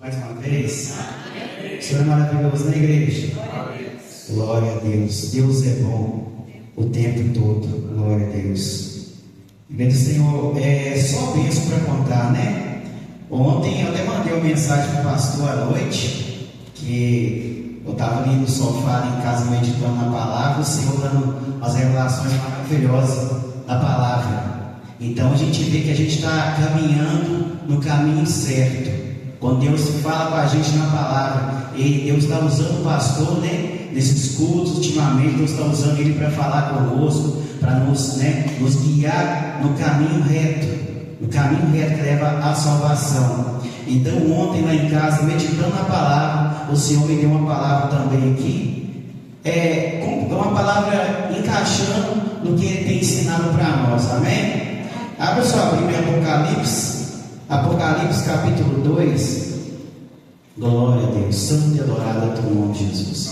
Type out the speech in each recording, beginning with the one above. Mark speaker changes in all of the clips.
Speaker 1: Mais uma vez, o Senhor é maravilhoso na igreja. Glória a Deus. Deus é bom o tempo todo. Glória a Deus. Igreja do Senhor, é só bênção para contar, né? Ontem eu até mandei uma mensagem para o pastor à noite, que eu estava ali no sofá em casa meditando na palavra, o Senhor dando as revelações maravilhosas da palavra. Então a gente vê que a gente está caminhando no caminho certo. Quando Deus fala com a gente na palavra, e Deus está usando o pastor, né? Nesses cultos, ultimamente, Deus está usando ele para falar conosco, para nos guiar no caminho reto que leva à salvação. Então, ontem lá em casa, meditando na palavra, o Senhor me deu uma palavra também aqui, uma palavra encaixando no que Ele tem ensinado para nós, amém? Abra sua Bíblia em Apocalipse capítulo 2. Glória a Deus, santo e adorado é o teu nome, Jesus.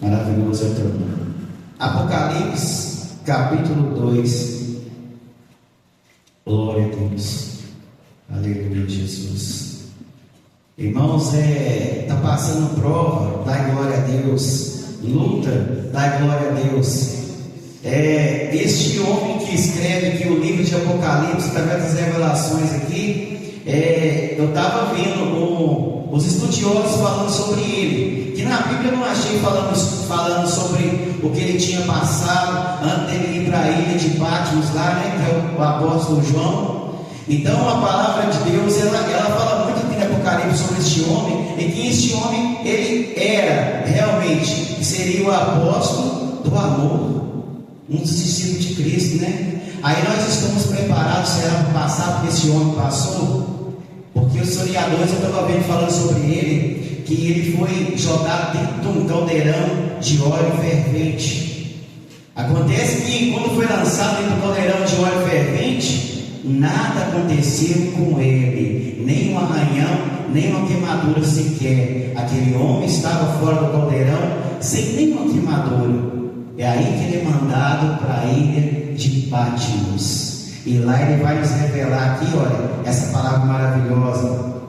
Speaker 1: Maravilhoso é o teu nome. Apocalipse capítulo 2. Glória a Deus. Aleluia, Jesus. Irmãos, está passando prova, dá glória a Deus. Luta, dá glória a Deus. Este homem que escreve aqui o livro de Apocalipse, através das revelações aqui, eu estava vendo os estudiosos falando sobre ele, que na Bíblia eu não achei falando sobre o que ele tinha passado antes dele ir para a ilha de Patmos lá, né, que é o apóstolo João. Então a palavra de Deus, ela fala muito aqui no Apocalipse sobre este homem, e que este homem, ele era realmente, que seria o apóstolo do amor, um dos discípulos de Cristo, né? Aí nós estamos preparados, será para passar porque esse homem passou? Porque os historiadores, eu estava vendo falando sobre ele, que ele foi jogado dentro de um caldeirão de óleo fervente. Acontece que quando foi lançado dentro do caldeirão de óleo fervente, nada aconteceu com ele, nem um arranhão, nem uma queimadura sequer. Aquele homem estava fora do caldeirão sem nenhuma queimadura. É aí que ele é mandado para a ilha de Patmos. E lá ele vai nos revelar aqui, olha, essa palavra maravilhosa.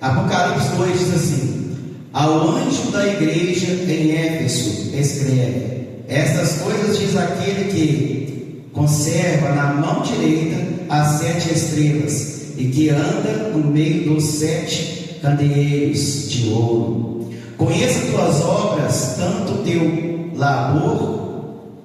Speaker 1: Apocalipse 2 diz assim: ao anjo da igreja em Éfeso escreve: estas coisas diz aquele que conserva na mão direita as 7 estrelas e que anda no meio dos 7 candeeiros de ouro. Conheça tuas obras, tanto o teu labor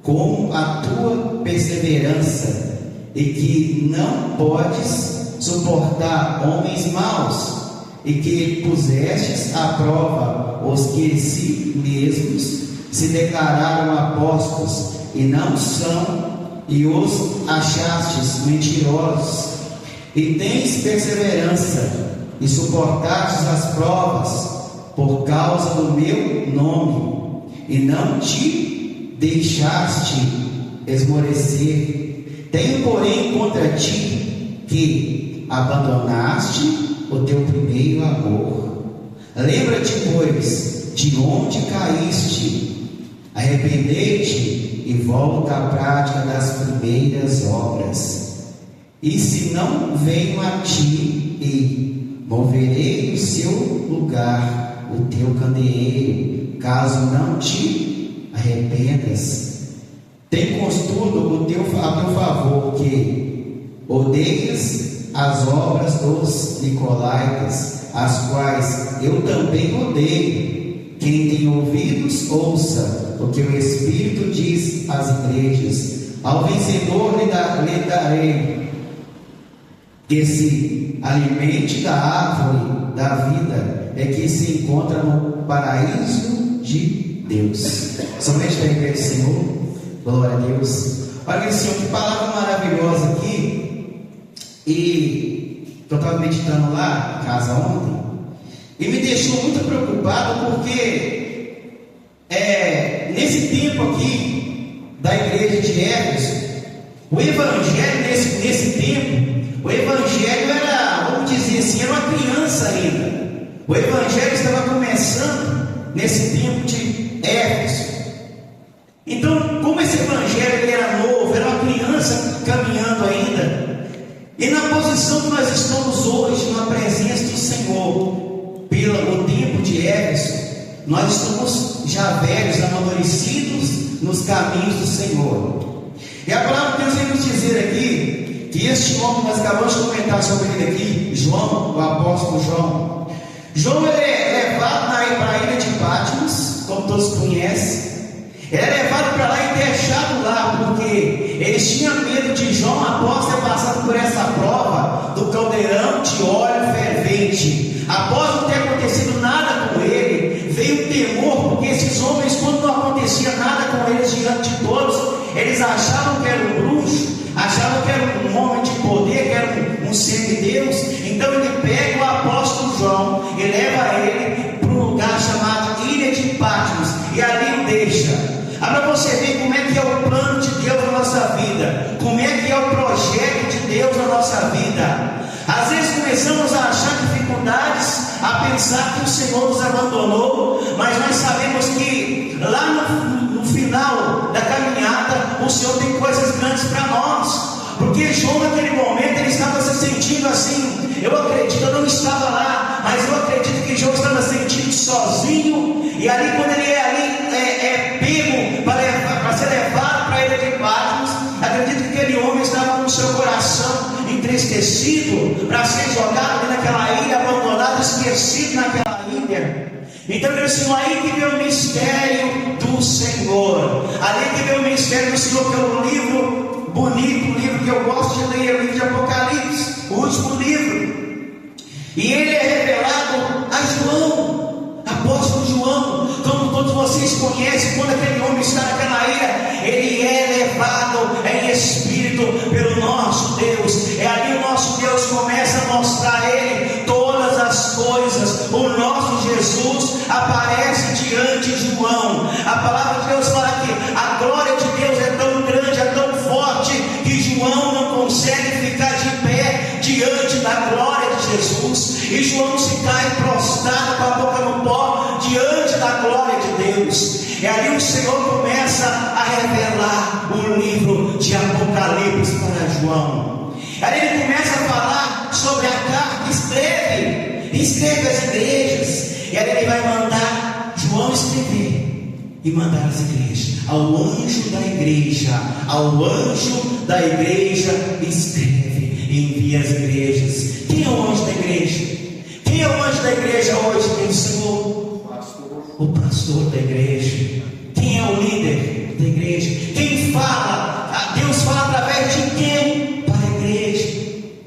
Speaker 1: como a tua perseverança, e que não podes suportar homens maus, e que pusestes à prova os que em si mesmos se declararam apóstolos e não são, e os achastes mentirosos, e tens perseverança e suportastes as provas por causa do meu nome, e não te deixaste esmorecer. Tenho, porém, contra ti que abandonaste o teu primeiro amor. Lembra-te, pois, de onde caíste, arrepende-te e volta à prática das primeiras obras. E se não venho a ti e moverei do seu lugar o teu candeeiro, caso não te arrependas. Tem contudo a teu favor que odeias as obras dos nicolaítas, as quais eu também odeio. Quem tem ouvidos, ouça o que o Espírito diz às igrejas. Ao vencedor lhe darei que se alimente da árvore da vida, que se encontra no paraíso de Deus. Somente para a igreja do Senhor. Glória a Deus. Olha, Senhor, que palavra maravilhosa aqui. E eu estava meditando lá em casa ontem, e me deixou muito preocupado, porque nesse tempo aqui da igreja de Éfeso, o evangelho nesse tempo, o evangelho era, vamos dizer assim, era uma criança ainda. O evangelho estava começando nesse tempo de Éfeso. Então, como esse evangelho ele era novo, era uma criança caminhando ainda, e na posição que nós estamos hoje, nós estamos já velhos, amadurecidos nos caminhos do Senhor. E a palavra de Deus vem nos dizer aqui que este homem, nós acabamos de comentar sobre ele aqui, João, o apóstolo João. João ele é levado para a ilha de Patmos, como todos conhecem. Ele é levado para lá e deixado lá, porque eles tinham medo de João, após ter passado por essa prova do caldeirão de óleo fervente. Após não ter acontecido nada com ele, veio o temor, porque esses homens, quando não acontecia nada com eles diante de todos, eles achavam que era um bruxo, achavam que era um homem de poder, que era um semideus. Então ele pega o apóstolo João e leva ele para um lugar chamado Ilha de Patmos, e ali o deixa. Para você ver como é que é o plano de Deus na nossa vida, como é que é o projeto de Deus na nossa vida. Às vezes começamos a achar dificuldades, a pensar que o Senhor nos abandonou, mas nós sabemos que lá no final da caminhada o Senhor tem coisas grandes para nós. Porque João naquele momento ele estava se sentindo assim, eu acredito, eu não estava lá, mas eu acredito que João estava se sentindo sozinho. E ali quando ele é pego para ser levado para a ilha de Patmos, acredito que aquele homem estava com o seu coração entristecido para ser jogado ali naquela ilha, abandonado, esquecido naquela ilha. Então ele disse, aí que vê o mistério do Senhor, ali que vê o mistério do Senhor, que é um livro bonito, um livro que eu gosto de ler, é o livro de Apocalipse, o último livro. E ele é revelado a João, apóstolo João. Como todos vocês conhecem, quando aquele homem está naquela ilha, ele é levado em espírito pelo nosso Deus. É ali o nosso Deus começa a mostrar a ele todas as coisas. O nosso Jesus aparece diante de João. A palavra de Deus fala que a glória de Deus é tão grande, é tão forte, que João não consegue ficar de pé diante da glória de Jesus. E João se cai prostrado com a boca no pó diante da glória de Deus. E ali o Senhor começa a revelar o livro de Apocalipse para João. Ali ele começa a falar sobre a carta, escreve as igrejas. E ali ele vai mandar João escrever e mandar as igrejas. Ao anjo da igreja escreve e envia as igrejas. Quem é o anjo da igreja? Quem é o anjo da igreja hoje? Quem é o Senhor? O pastor da igreja. Quem é o líder da igreja? Quem fala? Deus fala através de quem? Para a igreja,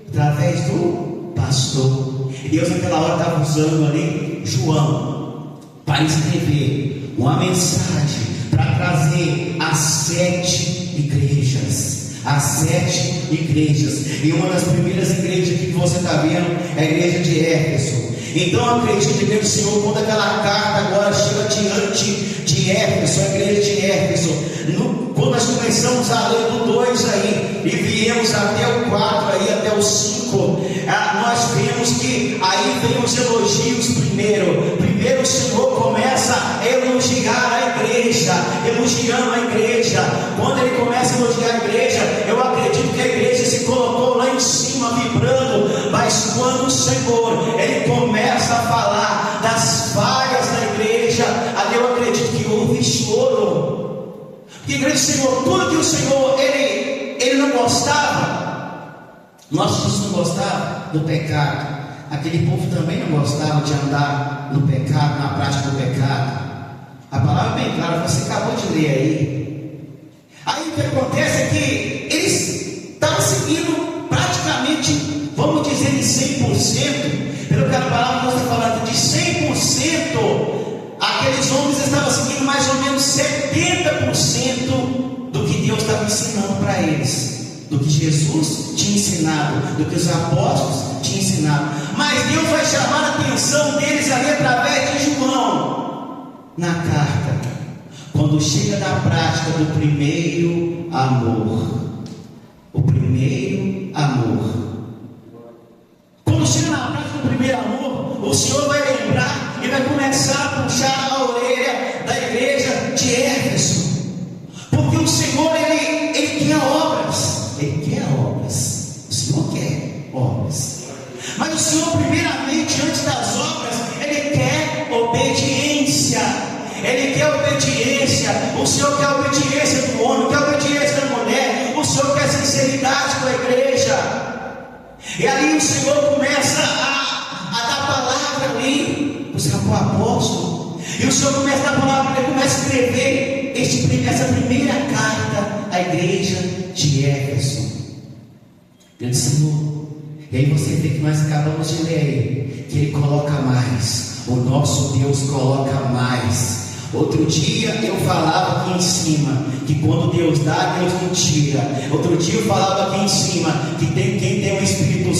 Speaker 1: através do pastor. E Deus naquela hora estava usando ali João para escrever uma mensagem, para trazer as 7 igrejas. As 7 igrejas. E uma das primeiras igrejas que você está vendo é a igreja de Éfeso. Então eu acredito que o Senhor, quando aquela carta agora chega diante de Éfeso, a igreja de Éfeso, quando nós começamos a ler do 2 aí, e viemos até o 4 aí, até o 5, nós vemos que aí vem os elogios primeiro. Primeiro o Senhor começa a elogiar a igreja, elogiando a igreja. Quando ele começa a elogiar a igreja, eu acredito que a igreja se colocou lá em cima, vibrando. Mas quando o Senhor, ele começa a falar das falhas da igreja, ali eu acredito que houve choro. Porque a igreja do Senhor, tudo que o Senhor, ele não gostava. Nosso Jesus não gostava do pecado. Aquele povo também não gostava de andar no pecado, na prática do pecado. A palavra é bem clara, você acabou de ler aí. Aí o que acontece é que eles estavam seguindo praticamente, vamos dizer, de 100%. Pelo que a palavra está falando, de 100%, aqueles homens estavam seguindo mais ou menos 70% do que Deus estava ensinando para eles, do que Jesus tinha ensinado, do que os apóstolos tinham ensinado. Mas Deus vai chamar a atenção deles ali através de João, na carta, quando chega na prática do primeiro amor. O primeiro amor. Quando chega na prática do primeiro amor, o Senhor vai lembrar e vai começar a puxar a orelha da igreja de Éfeso. Porque o Senhor, ele quer obras. Ele quer obras. O Senhor quer obras. Mas o Senhor, primeiramente, antes das obras, ele quer obediência. Ele quer obediência. O Senhor quer a obediência do homem, quer a obediência da mulher. O Senhor quer sinceridade com a igreja. E ali o Senhor começa a dar palavra ali para o apóstolo. E o Senhor começa a dar palavra, ele começa a escrever essa primeira carta à igreja de Éfeso. Deus Senhor. E aí você vê que nós acabamos de ler aí, que Ele coloca mais. O nosso Deus coloca mais. Outro dia eu falava aqui em cima que quando Deus dá, Deus não tira. Outro dia eu falava aqui em cima que quem tem o Espírito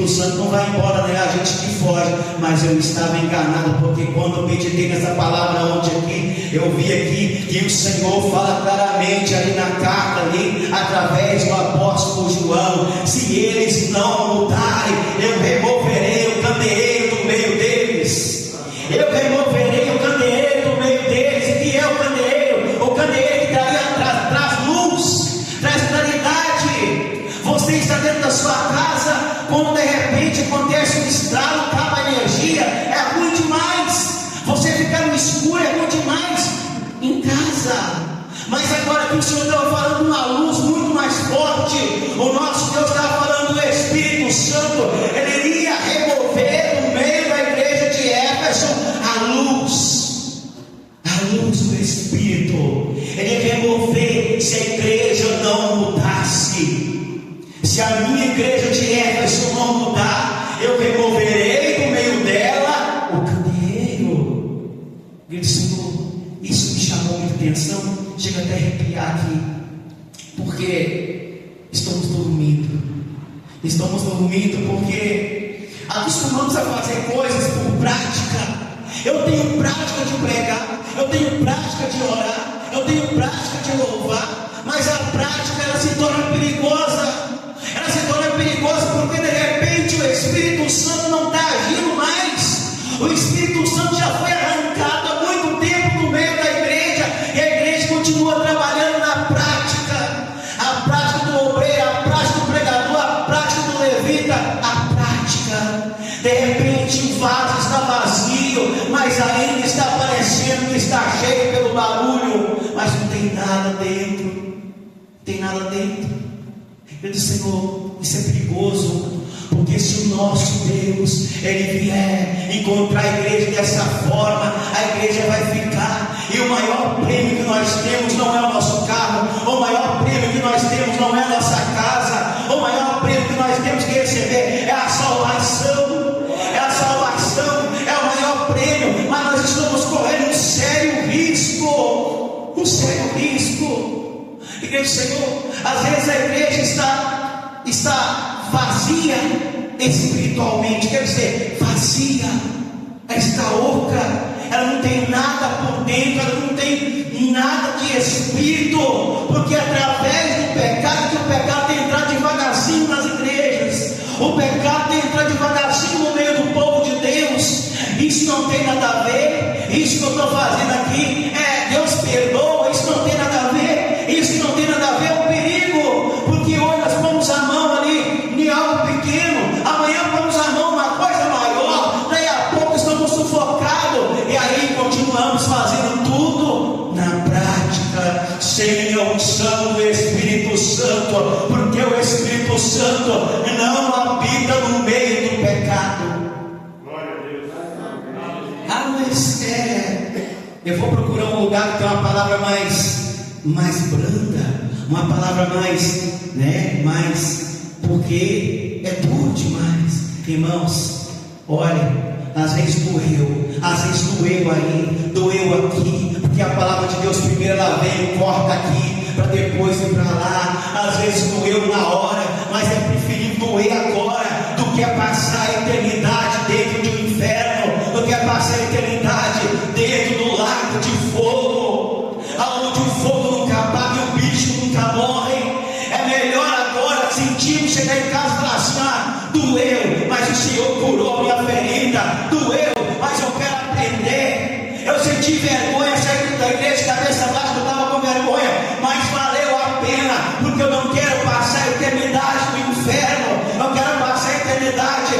Speaker 1: Santo não vai embora, né? A gente que foge. Mas eu estava enganado, porque quando eu meditei nessa palavra ontem aqui, eu vi aqui que o Senhor fala claramente ali na carta ali, através do apóstolo João: se eles não mudarem, eu removerei o candeeiro do meio deles. Eu removerei o candeeiro do meio deles. E que é o candeeiro? O candeeiro que traz luz, traz claridade. Você está dentro da sua casa, quando de repente acontece um estralo, acaba a energia, é ruim demais. Você ficar no escuro é ruim demais em casa. Mas agora que o Senhor estava falando uma luz muito mais forte, o nosso Deus estava falando do Espírito Santo. Ele iria remover do meio da igreja de Éfeso a luz do Espírito. Ele ia remover se a igreja não mudasse. Se a minha igreja de Éfeso não mudar, eu removerei do meio dela o candeeiro. Ele disse: Senhor, isso me chamou muita atenção. Chega até a arrepiar aqui, porque estamos dormindo porque acostumamos a fazer coisas por prática. Eu tenho prática de pregar, eu tenho prática de orar, eu tenho prática de louvar, mas a prática ela se torna perigosa. Ela se torna perigosa porque de repente o Espírito Santo não está agindo mais. O Espírito Santo já foi arrancado há muito tempo do meio da igreja, e a igreja continua trabalhando na prática. A prática do obreiro, a prática do pregador, a prática do levita, a prática. De repente o vaso está vazio, mas ainda está parecendo que está cheio pelo barulho, mas não tem nada dentro. Eu disse: Senhor, isso é perigoso, porque se o nosso Deus ele vier encontrar a igreja dessa forma, a igreja vai ficar. E o maior prêmio que nós temos não é o nosso carro, o maior prêmio que nós temos não é a nossa casa, o maior prêmio que nós temos que receber é a salvação. É a salvação, é o maior prêmio, mas nós estamos correndo um sério risco. Igreja do Senhor, às vezes a igreja está vazia espiritualmente, quer dizer, vazia, ela está oca, ela não tem nada por dentro, ela não tem nada de espírito, porque através do pecado, que o pecado tem entrado devagarzinho nas igrejas, o pecado tem entrado devagarzinho no meio do povo de Deus. Isso não tem nada a ver, isso que eu estou fazendo aqui Deus perdoa, isso não tem nada a ver, isso não tem nada a ver, é um perigo, porque hoje nós pomos a mão ali em algo pequeno, amanhã pomos a mão numa coisa maior, daí a pouco estamos sufocados, e aí continuamos fazendo tudo na prática, sem a unção do Espírito Santo, porque o Espírito Santo não habita no meio do pecado. Eu vou procurar um lugar que tem uma palavra mais branda, uma palavra mais, porque é duro demais, irmãos. Olha, às vezes doeu aí, doeu aqui, porque a palavra de Deus primeiro ela vem, corta aqui, para depois ir para lá. Às vezes doeu na hora, mas é preferível doer agora do que passar a eternidade dentro de um inferno, do que passar a eternidade dentro do lago de fogo, aonde o fogo nunca apaga e o bicho nunca morre. É melhor agora sentir, chegar em casa e falar assim: doeu, mas o Senhor curou minha ferida, doeu, mas eu quero aprender. Eu senti vergonha, saí da igreja de cabeça baixa, eu estava com vergonha, mas valeu a pena, porque eu não quero passar a eternidade no inferno, eu quero passar a eternidade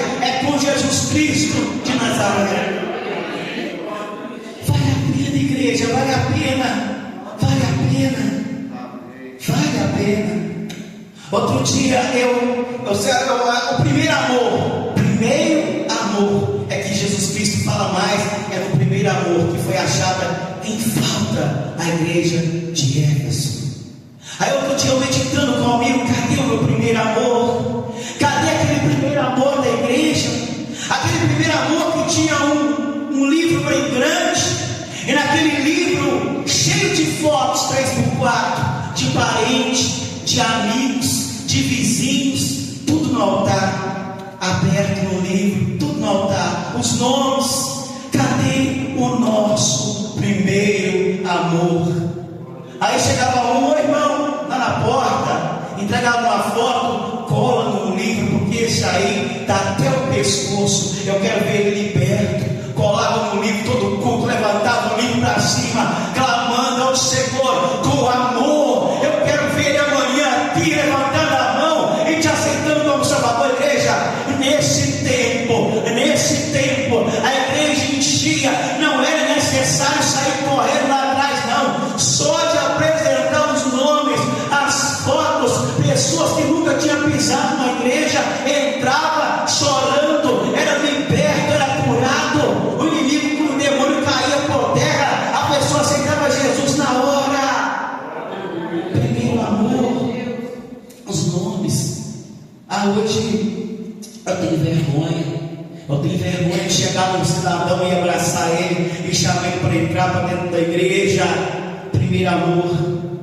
Speaker 1: com Jesus Cristo de Nazaré. Vale a pena. igreja, vale a pena. Vale a pena. Vale a pena. Outro dia o primeiro amor é que Jesus Cristo fala mais, é no primeiro amor que foi achada em falta a igreja de Éfeso. Aí outro dia eu meditando com o amigo, cadê o meu primeiro amor? Cadê aquele primeiro amor da igreja? Aquele primeiro amor que tinha um livro bem grande, e naquele livro cheio de fotos 3x4, de parentes, de amigos, de vizinhos, tudo no altar, aberto no livro, tudo no altar, os nomes. Cadê o nosso primeiro amor? Aí chegava um irmão lá na porta, entregava uma foto, cola no livro, porque esse aí está até o pescoço, eu quero ver ele liberto. Colava no livro, todo culto, levantava o livro para cima, clamando ao Senhor com amor. Eu quero ver ele amanhã aqui levantando a mão e te aceitando como Salvador. Igreja, nesse tempo, a igreja enchia, não era necessário sair correndo lá atrás, não, só de apresentar os nomes, as fotos, pessoas que nunca tinham pisado na igreja, entrava chorando, era liberto, era curado, o inimigo, o demônio caía por terra, a pessoa aceitava Jesus na hora. Primeiro amor, os nomes. Hoje eu tenho vergonha. Eu tenho vergonha de chegar num cidadão e abraçar ele e chamar ele para entrar para dentro da igreja. Primeiro amor.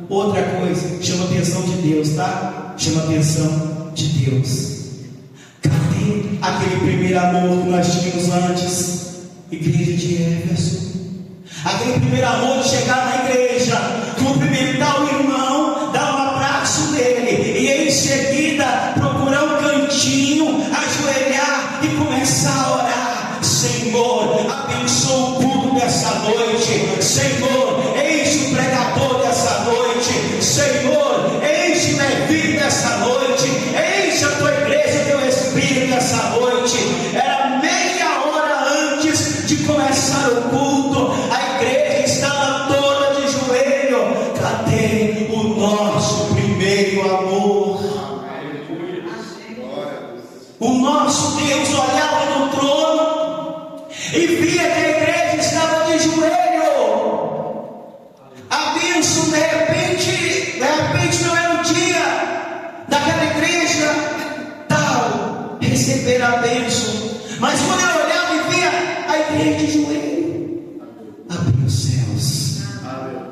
Speaker 1: Outra coisa, chama a atenção de Deus, tá? Chama a atenção de Deus. Cadê aquele primeiro amor que nós tínhamos antes? Igreja de Éfeso. Aquele primeiro amor de chegar na igreja, cumprimentar o irmão, dar um abraço nele e em seguida procurar um cantinho, ajoelhar e começar a orar. Senhor, abençoa o culto dessa noite. Senhor, enche o pregador dessa noite. Senhor, enche minha vida dessa noite. Enche a tua igreja, teu Espírito dessa noite. Era meia hora antes de começar o culto, a igreja estava toda de joelho. Cadê o nosso primeiro amor? O nosso Deus olhava no trono e via que a igreja estava de joelho. A bênção, de repente não era o dia daquela igreja tal receber a bênção, mas quando ele olhava e via a igreja de joelho,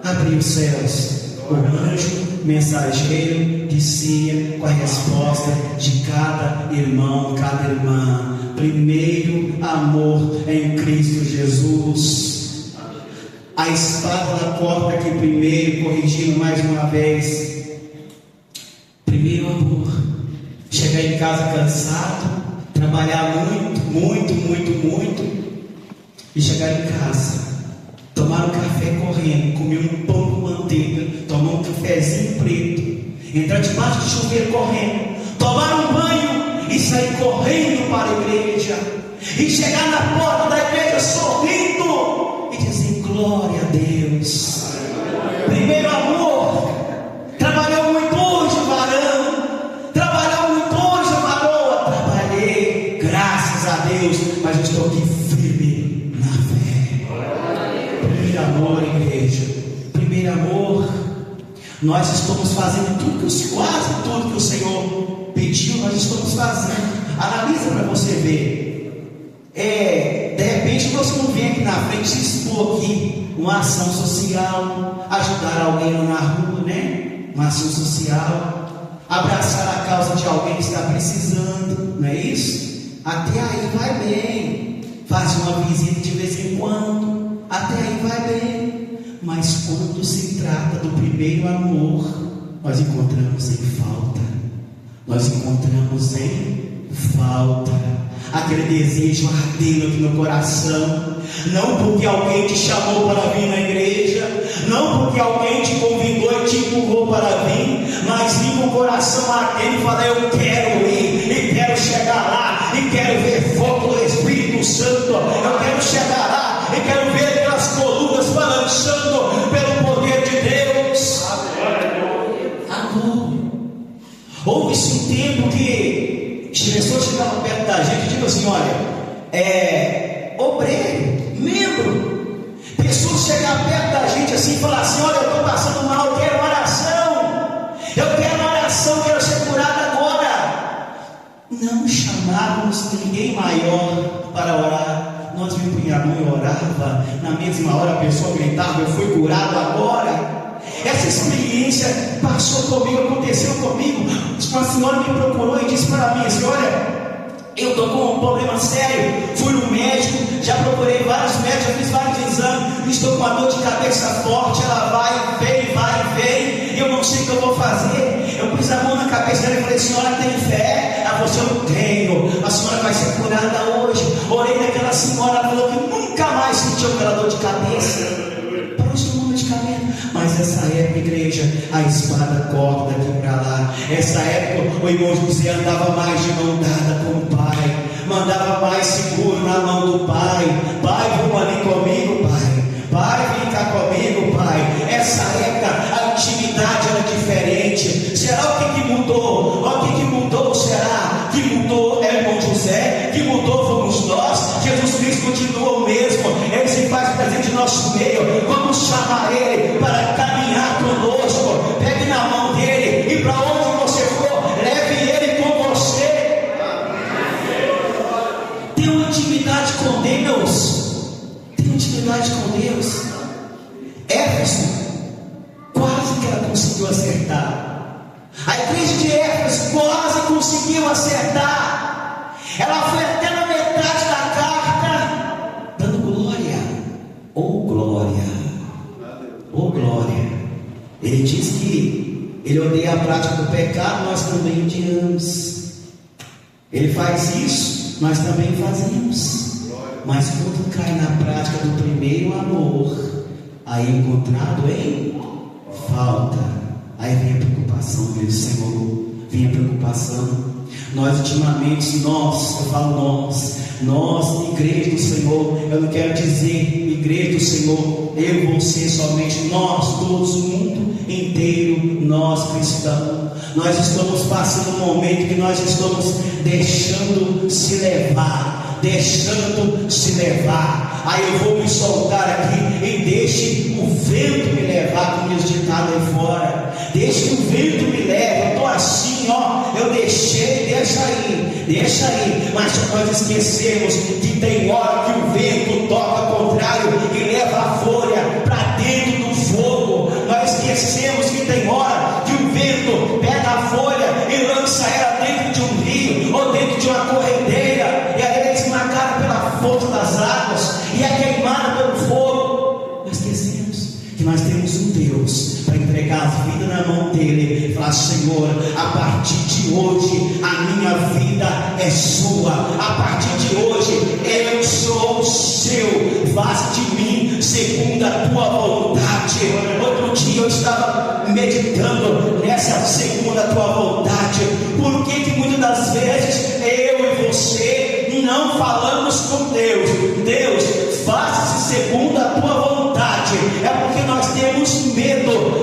Speaker 1: abriu os céus, o anjo mensageiro descia com a resposta de cada irmão, cada irmã. Primeiro amor em Cristo Jesus. A espada da porta aqui primeiro, corrigindo mais uma vez. Primeiro amor. Chegar em casa cansado, trabalhar muito e chegar em casa, tomar um café correndo, comer um pão com manteiga, tomar um cafezinho preto, entrar debaixo do chuveiro correndo, tomar um banho e sair correndo para a igreja, e chegar na porta da igreja sorrindo e dizer glória a Deus. Primeiro amor. Trabalhou muito hoje, varão. Trabalhou muito hoje, varoa. Trabalhei, graças a Deus, mas eu estou aqui firme na fé. Primeiro amor, igreja. Primeiro amor. Nós estamos fazendo quase tudo que o Senhor pediu, nós estamos fazendo. Analisa para você ver. De repente você não vem aqui na frente se expor aqui, uma ação social, ajudar alguém na rua, né? Uma ação social, abraçar a causa de alguém que está precisando, não é isso? Até aí vai bem. Faz uma visita de vez em quando, até aí vai bem. Mas quando se trata do primeiro amor, nós encontramos em falta. Nós encontramos em falta. Aquele desejo ardendo aqui no coração. Não porque alguém te chamou para vir na igreja, não porque alguém te convidou e te empurrou para vir, mas vir com o coração ardendo e falar: eu quero ir, e quero chegar lá, e quero ver fogo do Espírito Santo. Eu quero chegar lá, e quero ver aquelas colunas balançando, Houve-se um tempo que as pessoas chegavam perto da gente e diziam assim: olha, obreiro, membro. Pessoas chegavam perto da gente assim e falavam assim: olha, eu estou passando mal, eu quero oração. Eu quero oração, quero ser curado agora. Não chamávamos ninguém maior para orar. Nós me a mão e orava. Na mesma hora a pessoa gritava: eu fui curado agora. Essa experiência passou comigo, aconteceu comigo. Uma senhora me procurou e disse para mim assim: olha, eu estou com um problema sério, fui no médico, já procurei vários médicos, já fiz vários exames, estou com uma dor de cabeça forte, ela vai e vem, eu não sei o que eu vou fazer. Eu pus a mão na cabeça dela e falei: senhora, tem fé? Ela falou assim: eu tenho, a senhora vai ser curada hoje. Orei naquela senhora, ela falou que nunca mais sentiu aquela dor de cabeça. Parou de tomar medicamento. Mas essa época, igreja, a espada corta daqui para lá. Essa época o irmão José andava mais de mão dada com o pai, mandava mais seguro na mão do pai. Pai, vamos ali comigo, pai. Pai, vem cá comigo, pai. Essa época a intimidade era diferente. Será o que mudou? O que mudou? Será que mudou? É o irmão José que mudou, fomos nós. Jesus Cristo continua o mesmo. Ele se faz presente em nosso meio. Vamos chamar Ele para caminhar conosco. Pegue na mão dele e para onde você for, leve Ele com você. Tenha uma intimidade com Deus. Tenha intimidade com Deus. Éfeso, quase que ela conseguiu acertar. A igreja de Éfeso quase conseguiu acertar. Ela foi até na metade da carta, dando glória. Oh glória, oh glória. Ele diz que ele odeia a prática do pecado, nós também odiamos. Ele faz isso, nós também fazemos. Mas quando cai na prática do primeiro amor, aí encontrado em falta, aí vem a preocupação dele: Senhor, vem a preocupação. Nós ultimamente, eu falo nós, igreja do Senhor, eu não quero dizer igreja do Senhor, eu, você, somente nós, todos, o mundo inteiro, nós cristãos, nós estamos passando um momento que nós estamos deixando se levar. Aí eu vou me soltar aqui e deixe o vento me levar, como diz o ditado aí fora. Deixe que o vento me leve. Eu estou assim, eu deixei, deixa aí. Mas nós esquecemos que tem hora que o vento toca ao contrário e leva a folha para dentro do fogo. Nós esquecemos que tem hora que o vento pega a folha e lança ela dentro de um rio ou dentro de uma correnteira, e aí ela é esmagada pela força das águas e é queimada pelo fogo. Nós esquecemos que nós temos um Deus para entregar a vida na mão dele e falar: Senhor, a partir de hoje a minha vida é sua, a partir de hoje eu sou seu, faz de mim segundo a tua vontade. Outro dia eu estava meditando nessa segunda tua vontade. Por que muitas das vezes eu e você não falamos com Deus: Deus, faça-se segundo a tua vontade? É porque nós temos medo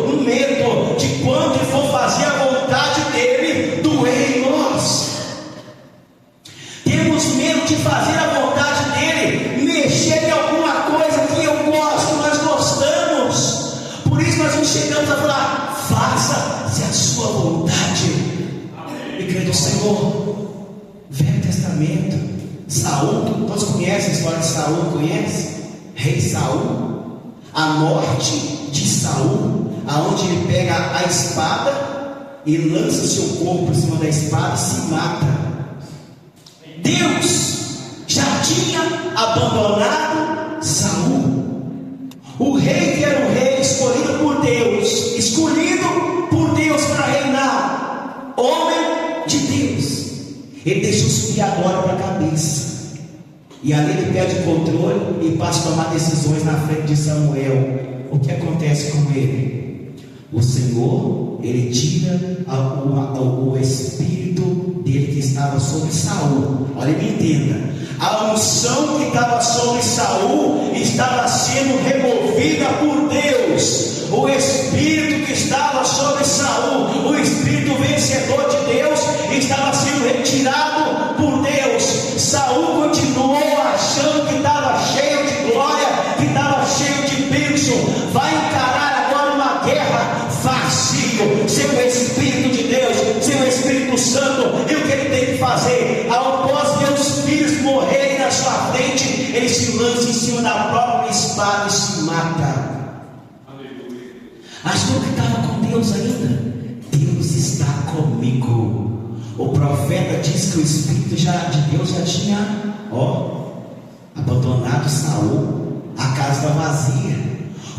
Speaker 1: de quando for fazer a vontade dele, doer em nós. Temos medo de fazer a vontade dele, mexer em alguma coisa que eu gosto, nós gostamos. Por isso nós não chegamos a falar: faça-se a sua vontade. Igreja do Senhor, Velho Testamento, Saul, todos conhecem a história de Saul, conhece? Rei Saul. A morte de Saul, aonde ele pega a espada e lança o seu corpo em cima da espada e se mata. Deus já tinha abandonado Saul, o rei que era um rei escolhido por Deus para reinar, homem de Deus. Ele deixou subir a glória para a cabeça. E ali ele perde o controle e passa a tomar decisões na frente de Samuel. O que acontece com ele? O Senhor, ele tira o espírito dele que estava sobre Saul. Olha, me entenda. A unção que estava sobre Saul estava sendo removida por Deus. O espírito que estava sobre Saul, o espírito vencedor de Deus, estava sendo retirado por Deus. Saul continuou achando que estava cheio de glória, que estava cheio de bênção. Vai encarar agora uma guerra vazio, sem o Espírito de Deus, sem o Espírito Santo. E o que ele tem que fazer? Após ver os filhos morrerem na sua frente, ele se lança em cima da própria espada e se mata. Achou que estava com Deus ainda? Deus está comigo. O profeta diz que o Espírito de Deus já tinha abandonado Saul. A casa está vazia.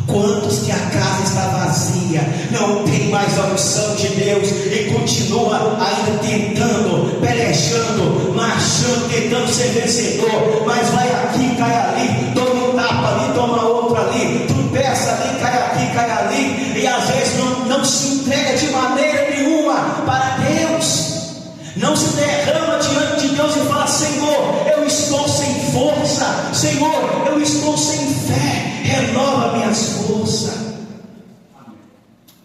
Speaker 1: Quantos que a casa está vazia, não tem mais a unção de Deus e continua ainda tentando, pelejando, marchando, tentando ser vencedor, mas vai aqui, cai ali, toma um tapa ali, toma outro ali, tropeça ali, cai aqui, cai ali, e às vezes não se entrega de maneira nenhuma para Deus, não se derrama diante de Deus e fala: Senhor, eu estou sem força, Senhor, eu estou sem fé, renova minhas forças.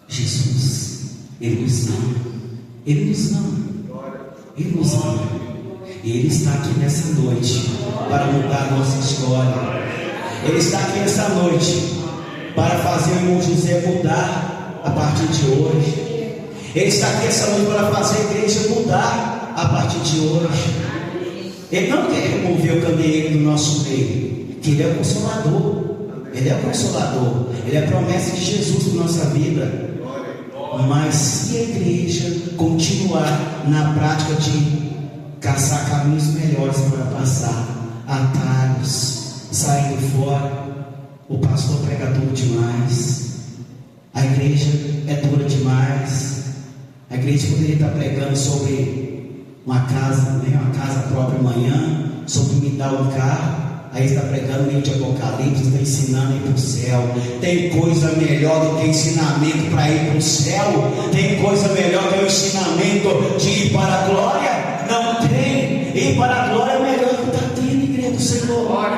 Speaker 1: Jesus, Ele nos ama, Ele nos ama, Ele nos ama. Ele está aqui nessa noite para mudar a nossa história. Ele está aqui nessa noite para fazer o irmão José mudar a partir de hoje. Ele está aqui essa noite para fazer a igreja mudar a partir de hoje. Ele não quer remover o candeeiro do nosso meio, que Ele é o Consolador. Ele é o Consolador. Ele é a promessa de Jesus para a nossa vida. Mas se a igreja continuar na prática de caçar caminhos melhores para passar, atalhos, saindo fora, o pastor prega duro demais, a igreja é dura demais. A igreja poderia estar pregando sobre uma casa própria amanhã, sobre me dar um carro. Aí está pregando o livro de Apocalipse, está ensinando a ir para o céu. Tem coisa melhor do que ensinamento para ir para o céu? Tem coisa melhor que o ensinamento de ir para a glória? Não tem. Ir para a glória é melhor que está tendo, igreja do Senhor.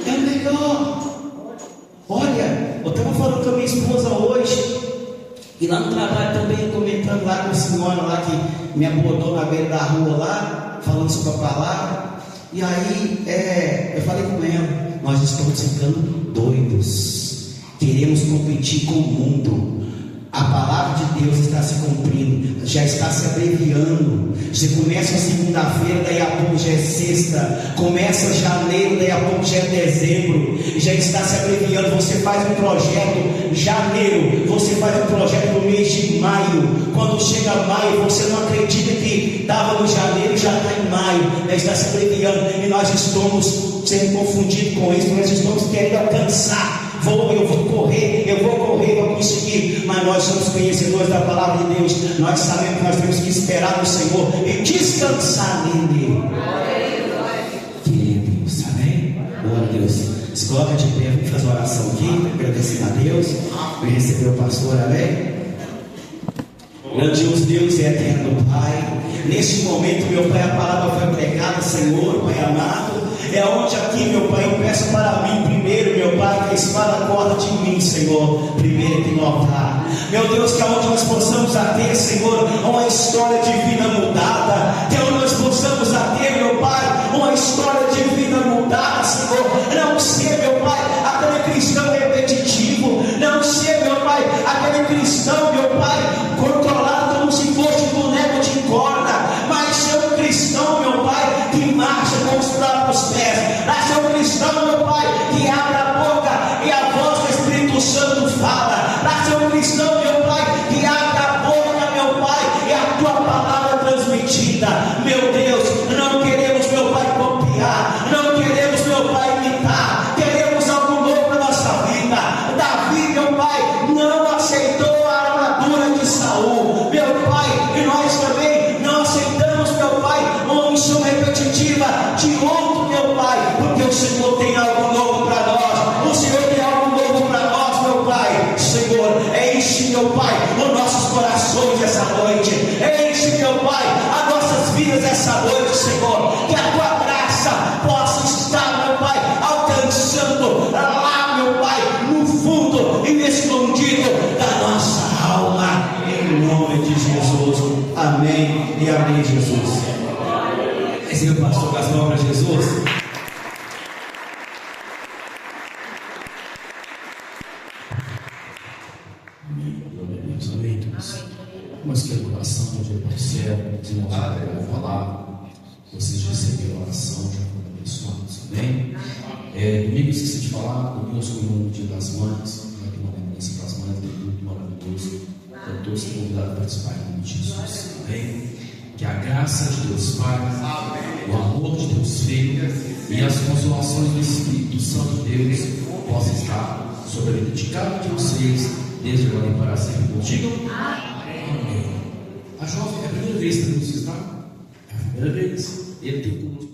Speaker 1: É melhor. Olha, eu estava falando com a minha esposa hoje, e lá no trabalho também, comentando lá com a senhora lá que me abordou na beira da rua lá, falando sobre a palavra. E aí eu falei com ela: nós estamos ficando doidos, queremos competir com o mundo. A palavra de Deus está se cumprindo, já está se abreviando. Você começa segunda-feira, daí a pouco já é sexta, começa janeiro, daí a pouco já é dezembro, já está se abreviando. Você faz um projeto janeiro, você faz um projeto no mês de maio. Quando chega maio, você não acredita que estava no janeiro, já está em maio, já está se abreviando. E nós estamos sendo confundidos com isso, nós estamos querendo alcançar. Eu vou correr, vou conseguir. Mas nós somos conhecedores da palavra de Deus. Nós sabemos que nós temos que esperar no Senhor e descansar nele. Querido Deus, amém? Glória a Deus. Se coloca de pé, vamos fazer uma oração aqui, agradecendo a Deus. Vem receber o pastor, amém? Grandioso Deus e eterno Pai, neste momento, meu Pai, a palavra foi pregada, Senhor, Pai amado. É onde aqui, meu Pai, eu peço para mim primeiro, meu Pai, que a espada corta de mim, Senhor, primeiro que notar. Meu Deus, que aonde nós possamos ter, Senhor, uma história de vida mudada, que aonde nós possamos ter, meu Pai, uma história de vida mudada, Senhor. Não ser, meu Pai, aquele cristão repetitivo, não ser, meu Pai, aquele cristão, meu Pai, controlado como se fosse um boneco de corda, mas ser um cristão, meu Pai, que marcha com os próprios pés. Para ser um cristão, meu Pai, que abre a boca e a voz do Espírito Santo fala. Para ser um cristão, meu Pai, que abre a boca, meu Pai, e a tua palavra transmitida. Meu Deus, não queremos, meu Pai, copiar, não queremos, meu Pai, imitar, queremos algo novo na nossa vida. Davi, meu Pai, não aceitou a armadura de Saul, meu Pai, e nós também não aceitamos, meu Pai, uma missão repetitiva de outro, meu Pai, porque o Senhor tem algo novo para nós. O Senhor tem algo novo para nós, meu Pai. Senhor, enche, meu Pai, os nossos corações essa noite. Enche, meu Pai, as nossas vidas essa noite, Senhor. Que a tua graça possa
Speaker 2: Domingo esqueci de falar, domingo foi no Dia das Mães, aqui uma lembrança para as mães, muito maravilhoso. Então todos são convidados a participar em nome de Jesus. Amém? Que a graça de Deus Pai, o amor de Deus Filho e as consolações do Espírito Santo de Deus possam estar sobre a vida de cada um de vocês, desde agora e para sempre. Digam amém. A jovem é a primeira vez que vocês estão? É a primeira vez. Ele tem conosco.